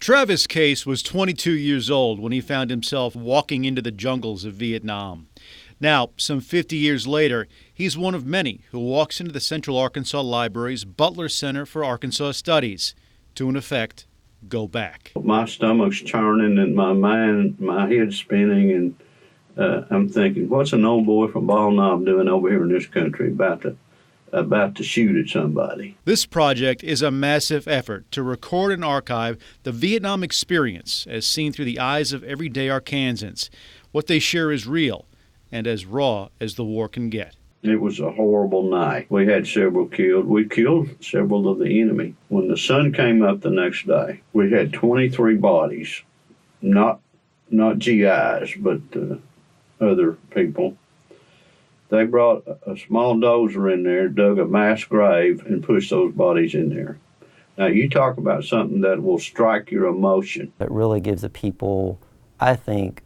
Travis Case was 22 years old when he found himself walking into the jungles of Vietnam. Now, some 50 years later, he's one of many who walks into the Central Arkansas Library's Butler Center for Arkansas Studies to, in effect, go back. My stomach's churning and my mind, my head's spinning, and I'm thinking, what's an old boy from Ball Knob doing over here in this country about to shoot at somebody? This project is a massive effort to record and archive the Vietnam experience as seen through the eyes of everyday Arkansans. What they share is real and as raw as the war can get. It was a horrible night. We had several killed. We killed several of the enemy. When the sun came up the next day, we had 23 bodies, not GIs, but other people. They brought a small dozer in there, dug a mass grave, and pushed those bodies in there. Now, you talk about something that will strike your emotion. It really gives the people, I think,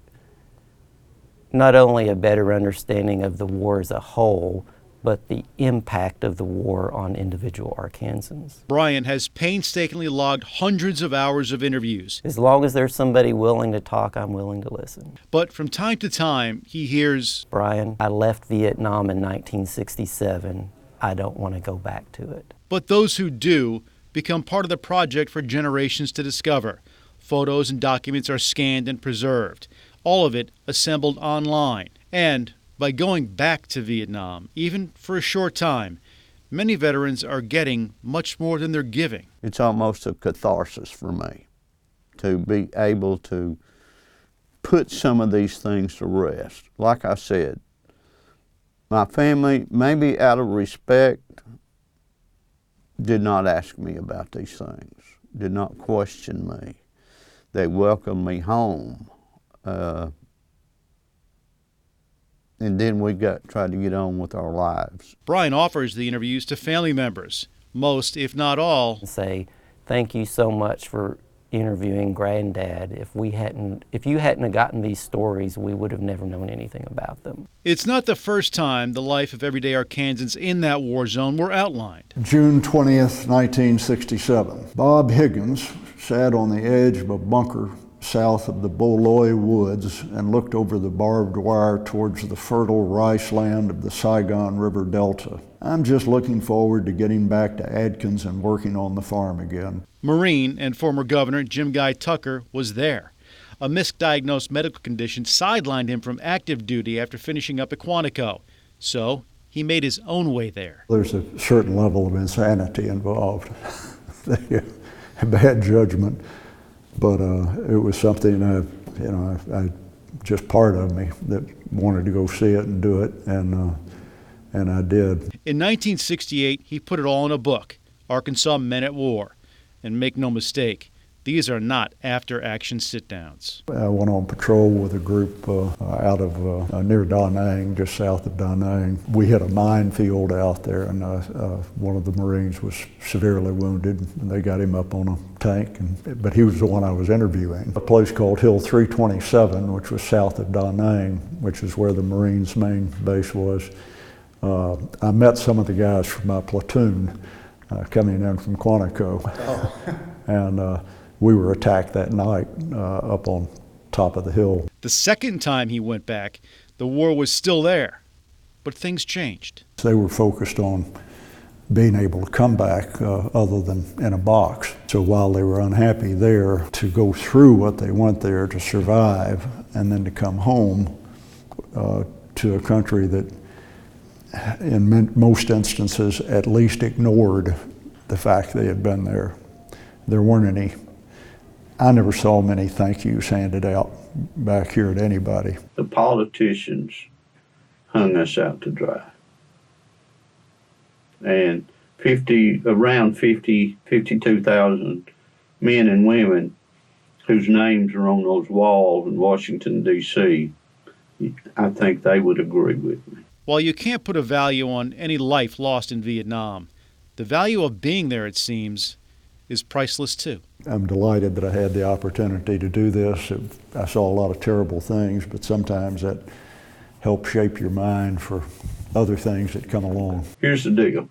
not only a better understanding of the war as a whole, but the impact of the war on individual Arkansans. Brian has painstakingly logged hundreds of hours of interviews. As long as there's somebody willing to talk, I'm willing to listen. But from time to time, he hears, "Brian, I left Vietnam in 1967. I don't want to go back to it." But those who do become part of the project for generations to discover. Photos and documents are scanned and preserved, all of it assembled online. And by going back to Vietnam, even for a short time, many veterans are getting much more than they're giving. It's almost a catharsis for me to be able to put some of these things to rest. Like I said, my family, maybe out of respect, did not ask me about these things, did not question me. They welcomed me home. And then we tried to get on with our lives. Brian offers the interviews to family members. Most, if not all, say, "Thank you so much for interviewing Granddad. If you hadn't gotten these stories, we would have never known anything about them." It's not the first time the life of everyday Arkansans in that war zone were outlined. June 20th, 1967. Bob Higgins sat on the edge of a bunker south of the Boloy Woods and looked over the barbed wire towards the fertile rice land of the Saigon River Delta. "I'm just looking forward to getting back to Adkins and working on the farm again." Marine and former Governor Jim Guy Tucker was there. A misdiagnosed medical condition sidelined him from active duty after finishing up at Quantico. So he made his own way there. There's a certain level of insanity involved, bad judgment. But it was something I just part of me that wanted to go see it and do it, and I did. In 1968, he put it all in a book, Arkansas Men at War. And make no mistake, these are not after-action sit-downs. I went on patrol with a group out of near Da Nang, just south of Da Nang. We hit a minefield out there, and one of the Marines was severely wounded, and they got him up on a tank, but he was the one I was interviewing. A place called Hill 327, which was south of Da Nang, which is where the Marines' main base was. I met some of the guys from my platoon coming in from Quantico, and we were attacked that night up on top of the hill. The second time he went back, the war was still there, but things changed. They were focused on being able to come back other than in a box. So while they were unhappy there, to go through what they went there to survive and then to come home to a country that in most instances at least ignored the fact they had been there. There weren't any. I never saw many thank yous handed out back here to anybody. The politicians hung us out to dry. And around 52,000 men and women whose names are on those walls in Washington, D.C., I think they would agree with me. While you can't put a value on any life lost in Vietnam, the value of being there, it seems, is priceless too. I'm delighted that I had the opportunity to do this. I saw a lot of terrible things, but sometimes that helps shape your mind for other things that come along. Here's the deal.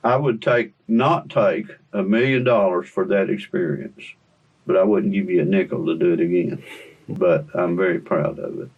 I would not take $1 million for that experience. but I wouldn't give you a nickel to do it again. But I'm very proud of it.